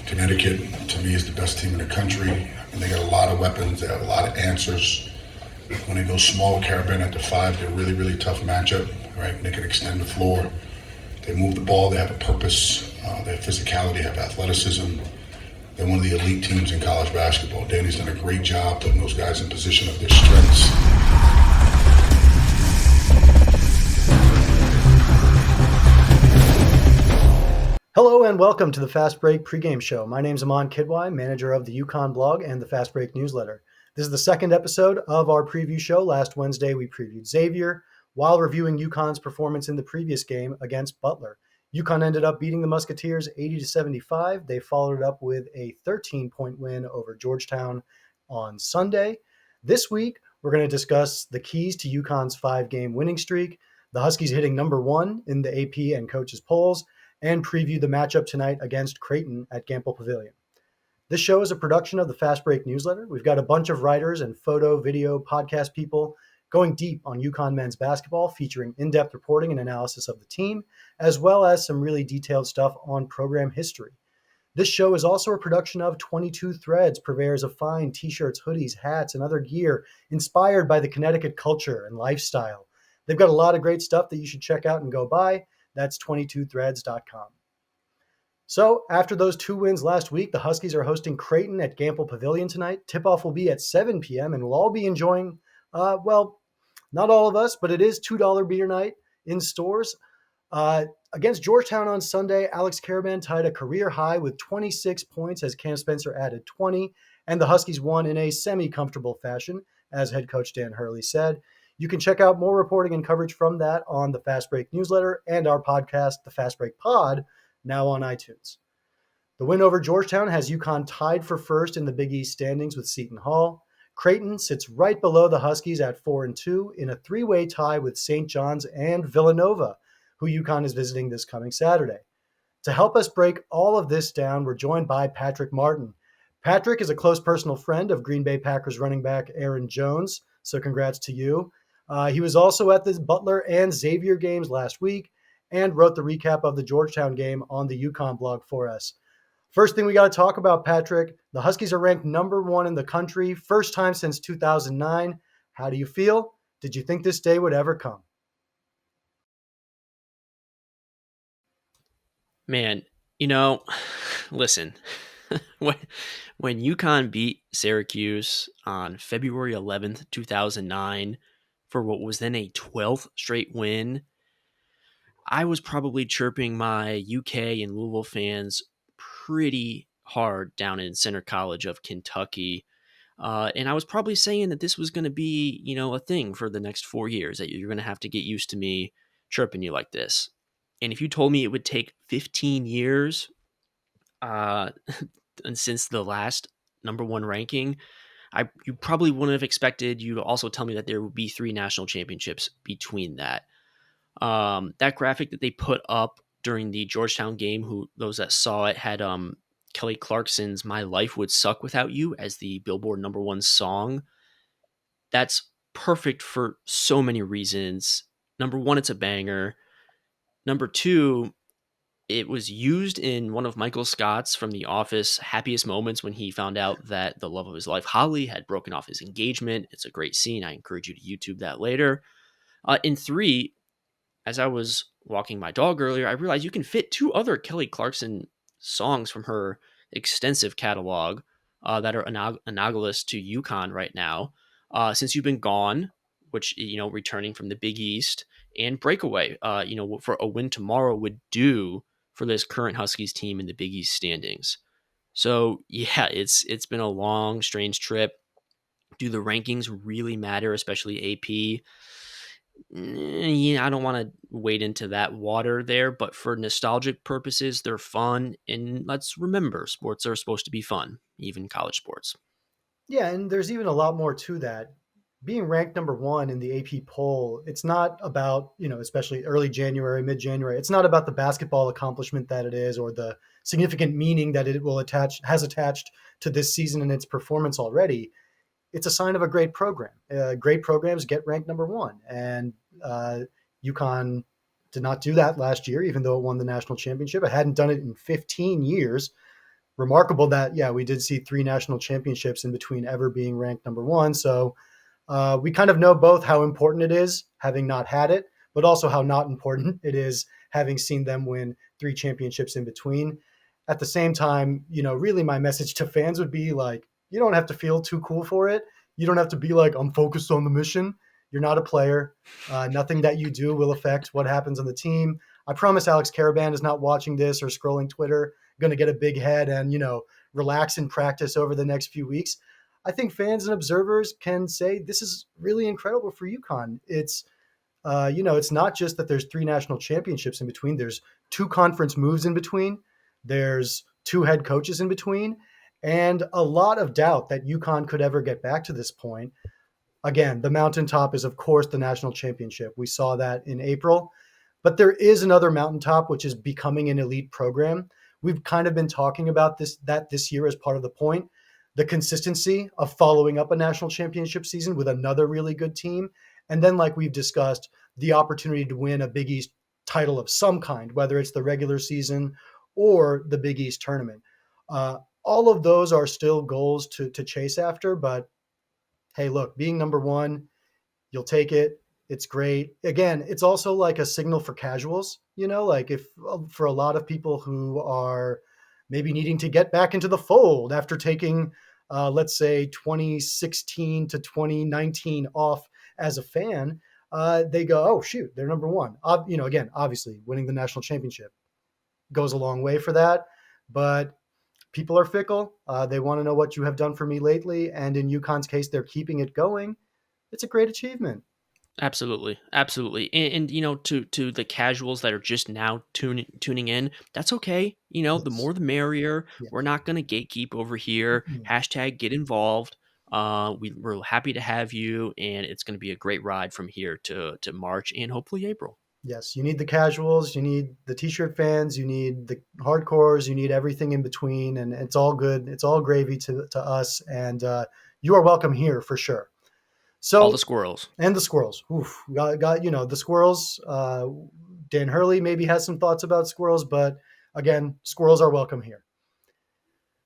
Connecticut, to me, is the best team in the country. And they got a lot of weapons. They have a lot of answers. When they go small with Karabn at the 5, they're a really, really tough matchup, right? They can extend the floor. They move the ball. They have a purpose. They have physicality, they have athleticism. They're one of the elite teams in college basketball. Danny's done a great job putting those guys in position of their strengths. Hello and welcome to the Fast Break pregame show. My name's Aman Kidwai, manager of the UConn blog and the Fast Break newsletter. This is the second episode of our preview show. Last Wednesday, we previewed Xavier while reviewing UConn's performance in the previous game against Butler. UConn ended up beating the Musketeers 80-75. They followed it up with a 13-point win over Georgetown on Sunday. This week, we're going to discuss the keys to UConn's 5-game winning streak, the Huskies hitting number 1 in the AP and coaches polls, and preview the matchup tonight against Creighton at Gampel Pavilion. This show is a production of the Fast Break newsletter. We've got a bunch of writers and photo, video, podcast people going deep on UConn men's basketball, featuring in-depth reporting and analysis of the team, as well as some really detailed stuff on program history. This show is also a production of 22 Threads, purveyors of fine t-shirts, hoodies, hats, and other gear inspired by the Connecticut culture and lifestyle. They've got a lot of great stuff that you should check out and go buy. That's 22threads.com. So after those 2 wins last week, the Huskies are hosting Creighton at Gampel Pavilion tonight. Tip-off will be at 7 p.m. and we'll all be enjoying, not all of us, but it is $2 beer night in stores. Against Georgetown on Sunday, Alex Karaban tied a career high with 26 points as Cam Spencer added 20, and the Huskies won in a semi-comfortable fashion, as head coach Dan Hurley said. You can check out more reporting and coverage from that on the Fast Break newsletter and our podcast, the Fast Break Pod, now on iTunes. The win over Georgetown has UConn tied for first in the Big East standings with Seton Hall. Creighton sits right below the Huskies at 4-2 in a 3-way tie with St. John's and Villanova, who UConn is visiting this coming Saturday. To help us break all of this down, we're joined by Patrick Martin. Patrick is a close personal friend of Green Bay Packers running back Aaron Jones, so congrats to you. He was also at the Butler and Xavier games last week and wrote the recap of the Georgetown game on the UConn blog for us. First thing we got to talk about, Patrick, the Huskies are ranked number 1 in the country, first time since 2009. How do you feel? Did you think this day would ever come? Man, listen, when UConn beat Syracuse on February 11th, 2009, for what was then a 12th straight win, I was probably chirping my UK and Louisville fans pretty hard down in Center College of Kentucky. And I was probably saying that this was going to be, a thing for the next 4 years, that you're going to have to get used to me chirping you like this. And if you told me it would take 15 years and since the last number 1 ranking, you probably wouldn't have expected you to also tell me that there would be 3 national championships between that. That graphic that they put up during the Georgetown game, those that saw it, had Kelly Clarkson's "My Life Would Suck Without You" as the Billboard number 1 song. That's perfect for so many reasons. Number 1, it's a banger. Number 2, it was used in one of Michael Scott's from The Office happiest moments when he found out that the love of his life, Holly, had broken off his engagement. It's a great scene. I encourage you to YouTube that later. In 3, as I was walking my dog earlier, I realized you can fit 2 other Kelly Clarkson songs from her extensive catalog that are analogous to UConn right now. Since You've Been Gone, which, returning from the Big East, and Breakaway, for a win tomorrow would do for this current Huskies team in the Big East standings. So yeah, it's been a long, strange trip. Do the rankings really matter, especially AP? I don't want to wade into that water there, but for nostalgic purposes, they're fun. And let's remember, sports are supposed to be fun, even college sports. Yeah, and there's even a lot more to that. Being ranked number 1 in the AP poll, it's not about, especially early January, mid-January, it's not about the basketball accomplishment that it is or the significant meaning that it has attached to this season and its performance already. It's a sign of a great program. Great programs get ranked number 1. And UConn did not do that last year, even though it won the national championship. It hadn't done it in 15 years. remarkable that, yeah, we did see 3 national championships in between ever being ranked number 1. So we kind of know both how important it is having not had it, but also how not important it is having seen them win 3 championships in between. At the same time, really my message to fans would be like, you don't have to feel too cool for it. You don't have to be like, I'm focused on the mission. You're not a player. Nothing that you do will affect what happens on the team. I promise Alex Karaban is not watching this or scrolling Twitter, going to get a big head and, relax in practice over the next few weeks. I think fans and observers can say this is really incredible for UConn. It's not just that there's 3 national championships in between. There's 2 conference moves in between. There's 2 head coaches in between, and a lot of doubt that UConn could ever get back to this point. Again, the mountaintop is, of course, the national championship. We saw that in April. But there is another mountaintop, which is becoming an elite program. We've kind of been talking about this year as part of the point. The consistency of following up a national championship season with another really good team. And then, like we've discussed, the opportunity to win a Big East title of some kind, whether it's the regular season or the Big East tournament. All of those are still goals to chase after. But hey, look, being number 1, you'll take it. It's great. Again, it's also like a signal for casuals, like if for a lot of people who are maybe needing to get back into the fold after taking, let's say 2016 to 2019 off as a fan, they go, oh shoot, they're number 1. Again, obviously winning the national championship goes a long way for that, but people are fickle. They want to know what you have done for me lately. And in UConn's case, they're keeping it going. It's a great achievement. Absolutely, absolutely, and to the casuals that are just now tuning in, that's okay. The Yes. more the merrier. Yeah. We're not gonna gatekeep over here. Mhm. Hashtag get involved. We're happy to have you, and it's gonna be a great ride from here to March and hopefully April. Yes, you need the casuals, you need the t-shirt fans, you need the hardcores, you need everything in between, and it's all good. It's all gravy to us, and you are welcome here for sure. All the So, squirrels. and the squirrels. Oof, got the squirrels. Dan Hurley maybe has some thoughts about squirrels, but again, squirrels are welcome here.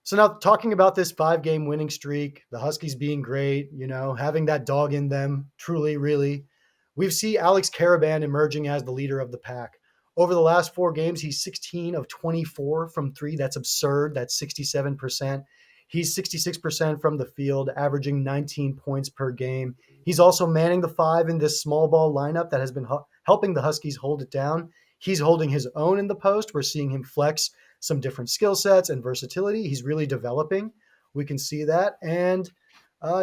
So now talking about this 5-game winning streak, the Huskies being great, having that dog in them, truly, really. We see Alex Karaban emerging as the leader of the pack. Over the last 4 games, he's 16 of 24 from 3. That's absurd. That's 67%. He's 66% from the field, averaging 19 points per game. He's also manning the 5 in this small ball lineup that has been helping the Huskies hold it down. He's holding his own in the post. We're seeing him flex some different skill sets and versatility. He's really developing. We can see that. And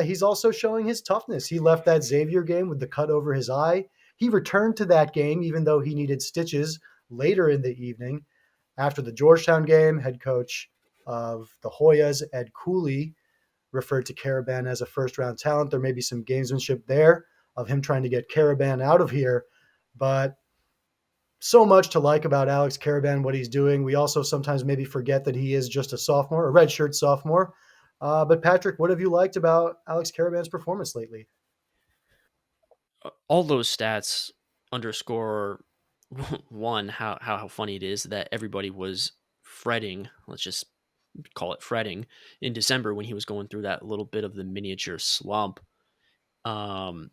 he's also showing his toughness. He left that Xavier game with the cut over his eye. He returned to that game, even though he needed stitches later in the evening. After the Georgetown game, head coach of the Hoyas, Ed Cooley, referred to Karabn as a first-round talent. There may be some gamesmanship there of him trying to get Karabn out of here. But so much to like about Alex Karaban, what he's doing. We also sometimes maybe forget that he is just a sophomore, a redshirt sophomore. But Patrick, what have you liked about Alex Karaban's performance lately? All those stats underscore one how funny it is that everybody was fretting. Let's just call it fretting in December when he was going through that little bit of the miniature slump. Um,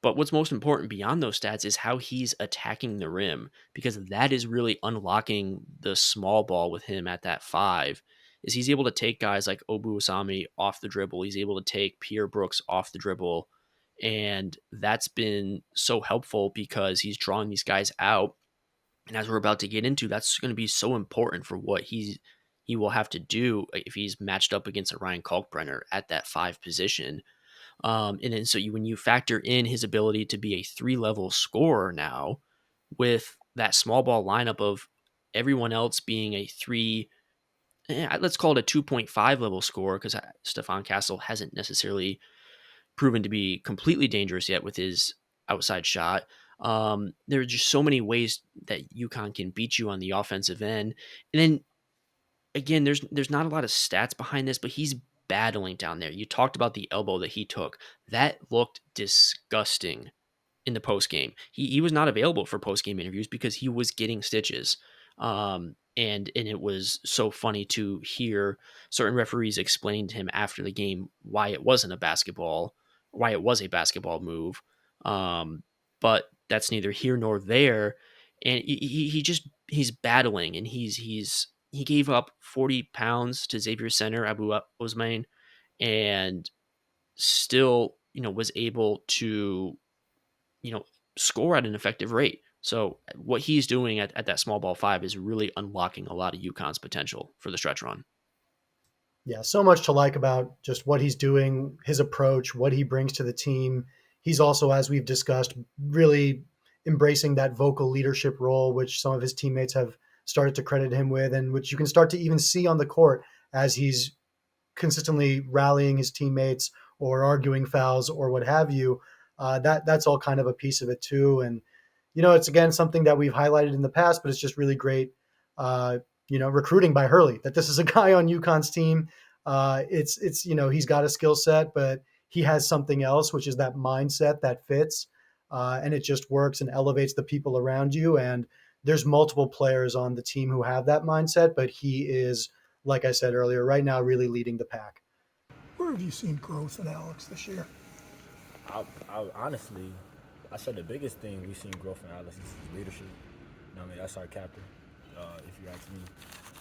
but what's most important beyond those stats is how he's attacking the rim, because that is really unlocking the small ball with him at that 5. Is he's able to take guys like Obu Asami off the dribble. He's able to take Pierre Brooks off the dribble. And that's been so helpful because he's drawing these guys out. And as we're about to get into, that's going to be so important for what he will have to do if he's matched up against a Ryan Kalkbrenner at that 5 position. And then when you factor in his ability to be a 3-level scorer now, with that small ball lineup of everyone else being a 3, let's call it a 2.5 level scorer, because Stefan Castle hasn't necessarily proven to be completely dangerous yet with his outside shot. There are just so many ways that UConn can beat you on the offensive end. And then again, there's not a lot of stats behind this, but he's battling down there. You talked about the elbow that he took. That looked disgusting in the post game. He was not available for post game interviews because he was getting stitches. And it was so funny to hear certain referees explain to him after the game why it was a basketball move. But that's neither here nor there. And he's battling, and he gave up 40 pounds to Xavier center Abu Osman, and still, was able to, score at an effective rate. So what he's doing at that small ball five is really unlocking a lot of UConn's potential for the stretch run. Yeah, so much to like about just what he's doing, his approach, what he brings to the team. He's also, as we've discussed, really embracing that vocal leadership role, which some of his teammates have started to credit him with, and which you can start to even see on the court as he's consistently rallying his teammates or arguing fouls or what have you. That's all kind of a piece of it too. And it's again something that we've highlighted in the past, but it's just really great. Recruiting by Hurley. That this is a guy on UConn's team. It's he's got a skill set, but he has something else, which is that mindset that fits, and it just works and elevates the people around you. And there's multiple players on the team who have that mindset, but he is, like I said earlier, right now really leading the pack. Where have you seen growth in Alex this year? I honestly, I said the biggest thing we've seen growth in Alex is his leadership. That's our captain, if you ask me.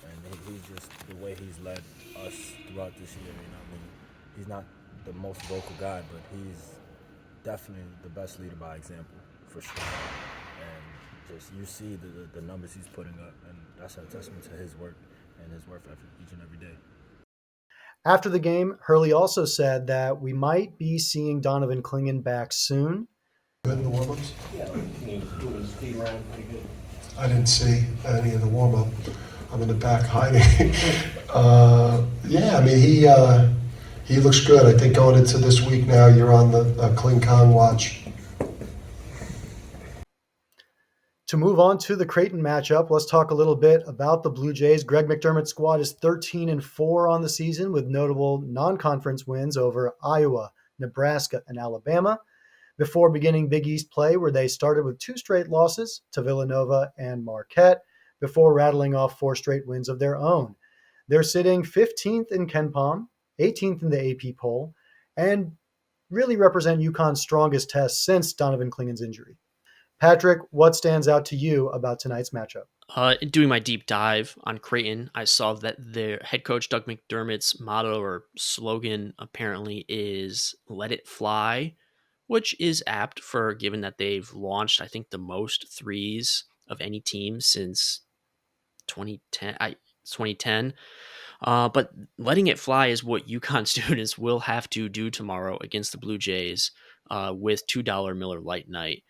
And he's just, the way he's led us throughout this year, he's not the most vocal guy, but he's definitely the best leader by example, for sure. And just, you see the numbers he's putting up, and that's a testament to his work and his work effort each and every day. After the game, Hurley also said that we might be seeing Donovan Clingan back soon. Good in the warm-ups? Yeah, he was speed ran pretty good. I didn't see any of the warm-up. I'm in the back hiding. He looks good. I think going into this week now, you're on the Klingan watch. To move on to the Creighton matchup, let's talk a little bit about the Blue Jays. Greg McDermott's squad is 13-4 on the season with notable non-conference wins over Iowa, Nebraska, and Alabama. Before beginning Big East play, where they started with 2 straight losses to Villanova and Marquette, before rattling off 4 straight wins of their own. They're sitting 15th in KenPom, 18th in the AP poll, and really represent UConn's strongest test since Donovan Clingan's injury. Patrick, what stands out to you about tonight's matchup? Doing my deep dive on Creighton, I saw that their head coach Doug McDermott's motto or slogan apparently is "Let it fly," which is apt for given that they've launched, I think, the most threes of any team since 2010. But letting it fly is what UConn students will have to do tomorrow against the Blue Jays with $2 Miller Lite Night.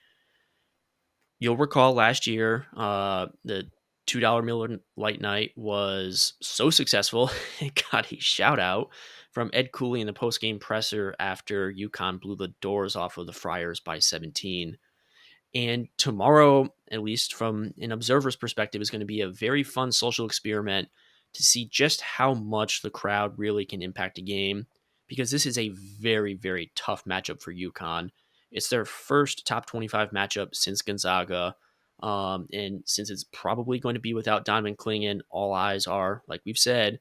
You'll recall last year, the $2 Miller Lite Night was so successful, it got a shout out from Ed Cooley in the postgame presser after UConn blew the doors off of the Friars by 17. And tomorrow, at least from an observer's perspective, is going to be a very fun social experiment to see just how much the crowd really can impact a game, because this is a very, very tough matchup for UConn. It's their first top 25 matchup since Gonzaga. And since it's probably going to be without Donovan Clingan, all eyes are, like we've said,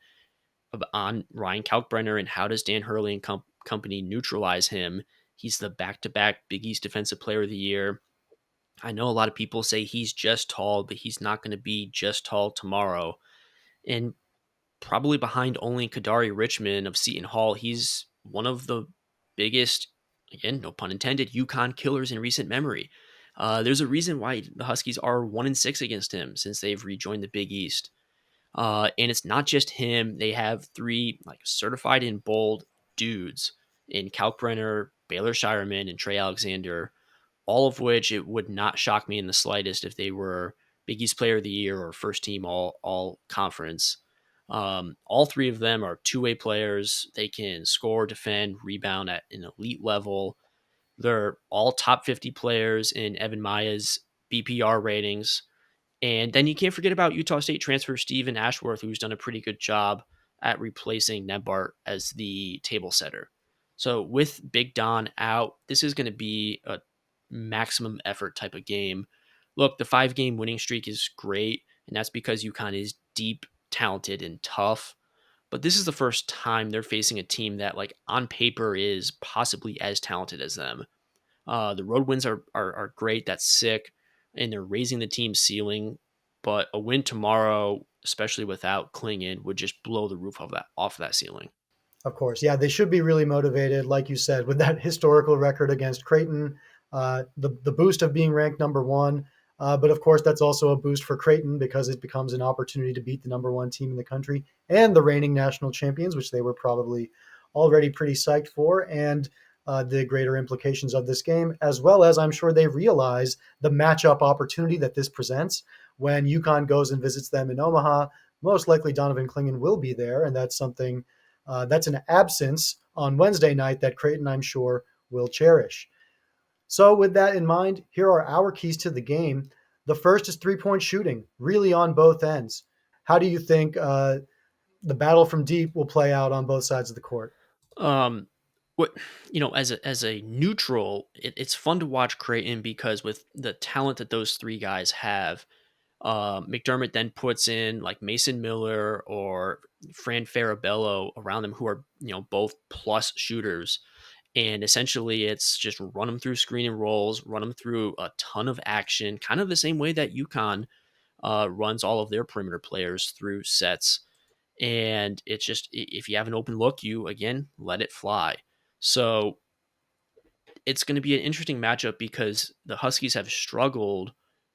on Ryan Kalkbrenner and how does Dan Hurley and company neutralize him. He's the back-to-back Big East Defensive Player of the Year. I know a lot of people say he's just tall, but he's not going to be just tall tomorrow. And probably behind only Kadari Richmond of Seton Hall, he's one of the biggest, again, no pun intended, UConn killers in recent memory. There's a reason why the Huskies are 1-6 against him since they've rejoined the Big East. And it's not just him. They have 3 certified in bold dudes in Kalkbrenner, Baylor Shireman, and Trey Alexander, all of which it would not shock me in the slightest if they were Big East Player of the Year or first team all conference. All 3 of them are two-way players. They can score, defend, rebound at an elite level. They're all top 50 players in Evan Maya's BPR ratings. And then you can't forget about Utah State transfer Steven Ashworth, who's done a pretty good job at replacing Nebart as the table setter. So with Big Don out, this is going to be a maximum effort type of game. Look, the 5-game winning streak is great, and that's because UConn is deep, talented, and tough. But this is the first time they're facing a team that, like, on paper is possibly as talented as them. The road wins are great. That's sick, and they're raising the team's ceiling. But a win tomorrow, especially without Klingan, would just blow the roof off that ceiling. Of course, yeah, they should be really motivated, like you said, with that historical record against Creighton, the boost of being ranked number one. But of course, that's also a boost for Creighton because it becomes an opportunity to beat the number one team in the country and the reigning national champions, which they were probably already pretty psyched for, and the greater implications of this game, as well as I'm sure they realize the matchup opportunity that this presents when UConn goes and visits them in Omaha. Most likely, Donovan Clingan will be there, and that's something. That's an absence on Wednesday night that Creighton, I'm sure, will cherish. So, with that in mind, here are our keys to the game. The first is three-point shooting, really on both ends. How do you think the battle from deep will play out on both sides of the court? What as a neutral, it's fun to watch Creighton because with the talent that those three guys have, McDermott then puts in like Mason Miller or Fran Farabello around them, who are both plus shooters, and essentially it's just run them through screen and rolls, run them through a ton of action, kind of the same way that UConn runs all of their perimeter players through sets. And it's just, if you have an open look, you again let it fly. So it's going to be an interesting matchup because the Huskies have struggled,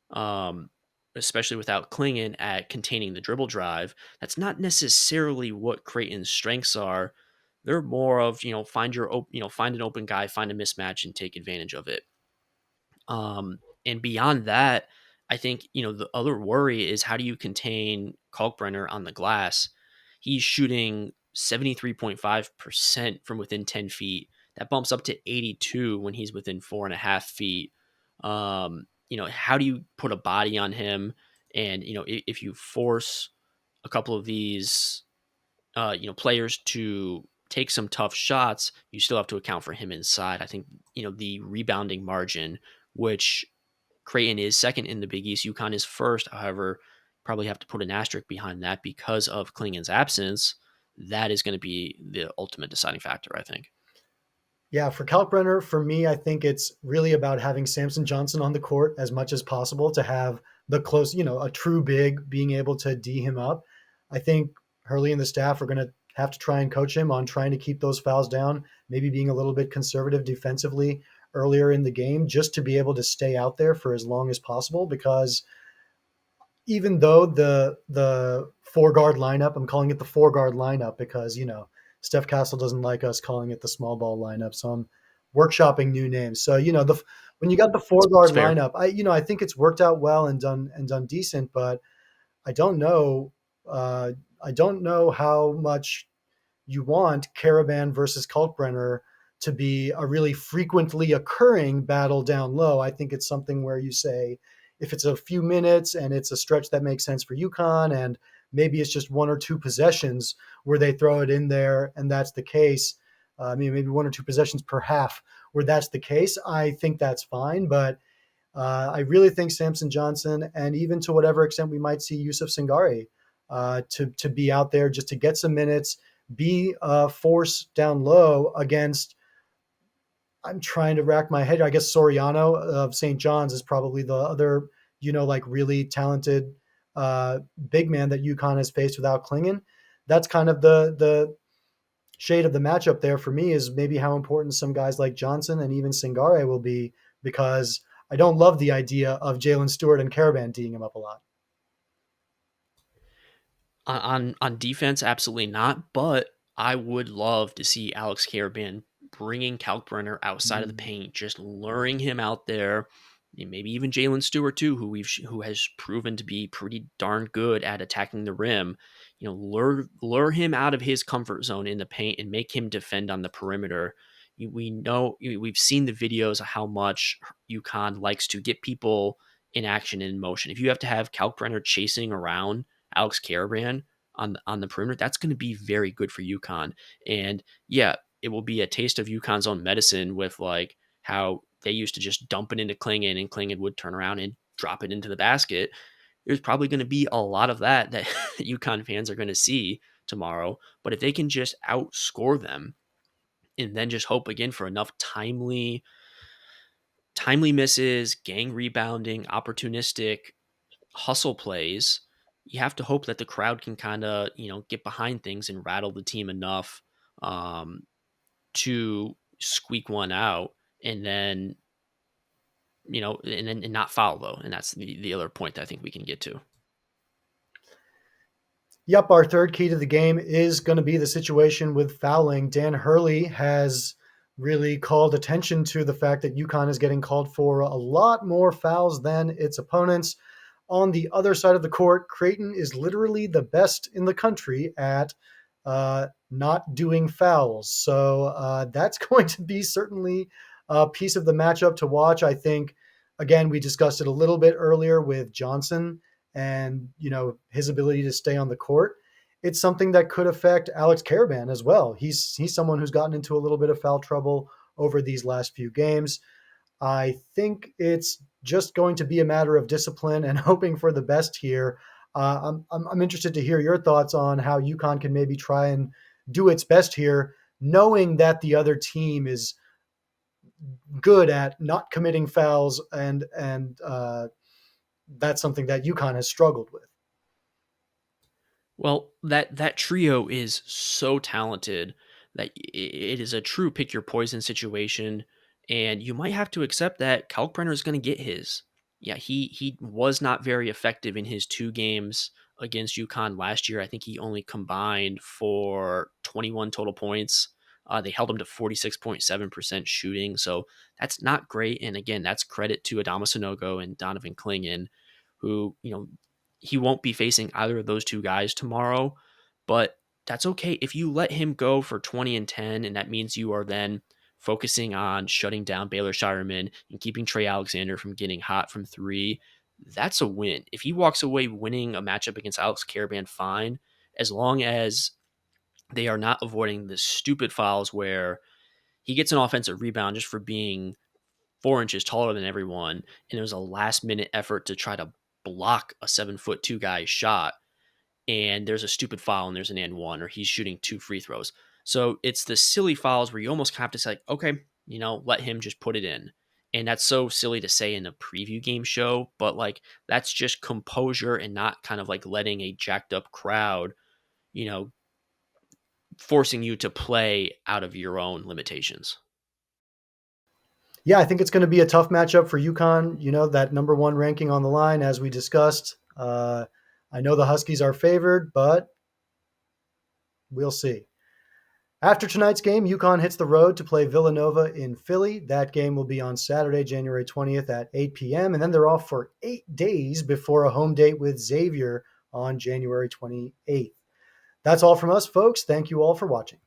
um, especially without Klingan, at containing the dribble drive. That's not necessarily what Creighton's strengths are. They're more of find an open guy, find a mismatch, and take advantage of it. And beyond that, I think the other worry is how do you contain Kalkbrenner on the glass? He's shooting 73.5% from within 10 feet. That bumps up to 82 when he's within 4.5 feet. How do you put a body on him? And if you force a couple of these players to take some tough shots, you still have to account for him inside. I think the rebounding margin, which Creighton is second in the Big East, UConn is first. However, probably have to put an asterisk behind that because of Klingan's absence. That is going to be the ultimate deciding factor, I think. Yeah, for Kalkbrenner, for me, I think it's really about having Samson Johnson on the court as much as possible to have the close, a true big being able to D him up. I think Hurley and the staff are going to have to try and coach him on trying to keep those fouls down, maybe being a little bit conservative defensively earlier in the game just to be able to stay out there for as long as possible, because even though the four guard lineup, I'm calling it the four guard lineup because Steph Castle doesn't like us calling it the small ball lineup, so I'm workshopping new names. So when you got the four guard lineup, I think it's worked out well and done decent, but I don't know how much you want Karabn versus Kalkbrenner to be a really frequently occurring battle down low. I think it's something where you say, if it's a few minutes and it's a stretch that makes sense for UConn, and maybe it's just one or two possessions where they throw it in there, and that's the case. Maybe one or two possessions per half where that's the case. I think that's fine, but I really think Samson Johnson, and even to whatever extent we might see Yusuf Singari, to be out there just to get some minutes, be a force down low against. I'm trying to rack my head. I guess Soriano of St. John's is probably the other, really talented big man that UConn has faced without Klingan. That's kind of the shade of the matchup there for me, is maybe how important some guys like Johnson and even Singare will be, because I don't love the idea of Jalen Stewart and Karabn D'ing him up a lot. On defense, absolutely not. But I would love to see Alex Karaban bringing Kalkbrenner outside of the paint, just luring him out there. Maybe even Jalen Stewart too, who has proven to be pretty darn good at attacking the rim. Lure him out of his comfort zone in the paint and make him defend on the perimeter. We've seen the videos of how much UConn likes to get people in action and in motion. If you have to have Kalkbrenner chasing around Alex Karaban on the perimeter, that's going to be very good for UConn. And yeah, it will be a taste of UConn's own medicine with like how they used to just dump it into Klingan and Klingan would turn around and drop it into the basket. there's probably going to be a lot of that UConn fans are going to see tomorrow. But if they can just outscore them and then just hope again for enough timely misses, gang rebounding, opportunistic hustle plays, you have to hope that the crowd can kind of, get behind things and rattle the team enough to squeak one out, and then, and not foul though. And that's the other point that I think we can get to. Yep, our third key to the game is going to be the situation with fouling. Dan Hurley has really called attention to the fact that UConn is getting called for a lot more fouls than its opponents. On the other side of the court, Creighton is literally the best in the country at not doing fouls. So that's going to be certainly a piece of the matchup to watch. I think, again, we discussed it a little bit earlier with Johnson and his ability to stay on the court. It's something that could affect Alex Karaban as well. He's someone who's gotten into a little bit of foul trouble over these last few games. I think it's just going to be a matter of discipline and hoping for the best here. I'm interested to hear your thoughts on how UConn can maybe try and do its best here, knowing that the other team is good at not committing fouls, and that's something that UConn has struggled with. Well, that trio is so talented that it is a true pick your poison situation, and you might have to accept that Kalkbrenner is going to get his. Yeah, he was not very effective in his 2 games against UConn last year. I think he only combined for 21 total points. They held him to 46.7% shooting, so that's not great. And again, that's credit to Adama Sanogo and Donovan Clingan, who, he won't be facing either of those 2 guys tomorrow, but that's okay. If you let him go for 20 and 10, and that means you are then focusing on shutting down Baylor Shireman and keeping Trey Alexander from getting hot from 3, that's a win. If he walks away winning a matchup against Alex Karaban, fine, as long as they are not avoiding the stupid fouls where he gets an offensive rebound just for being 4 inches taller than everyone, and it was a last-minute effort to try to block a 7'2" guy's shot, and there's a stupid foul and there's an and one, or he's shooting 2 free throws. So it's the silly fouls where you almost have to say, okay, let him just put it in. And that's so silly to say in a preview game show, but that's just composure and not kind of letting a jacked up crowd, forcing you to play out of your own limitations. Yeah, I think it's going to be a tough matchup for UConn. That number 1 ranking on the line, as we discussed. I know the Huskies are favored, but we'll see. After tonight's game, UConn hits the road to play Villanova in Philly. That game will be on Saturday, January 20th at 8 p.m., and then they're off for 8 days before a home date with Xavier on January 28th. That's all from us, folks. Thank you all for watching.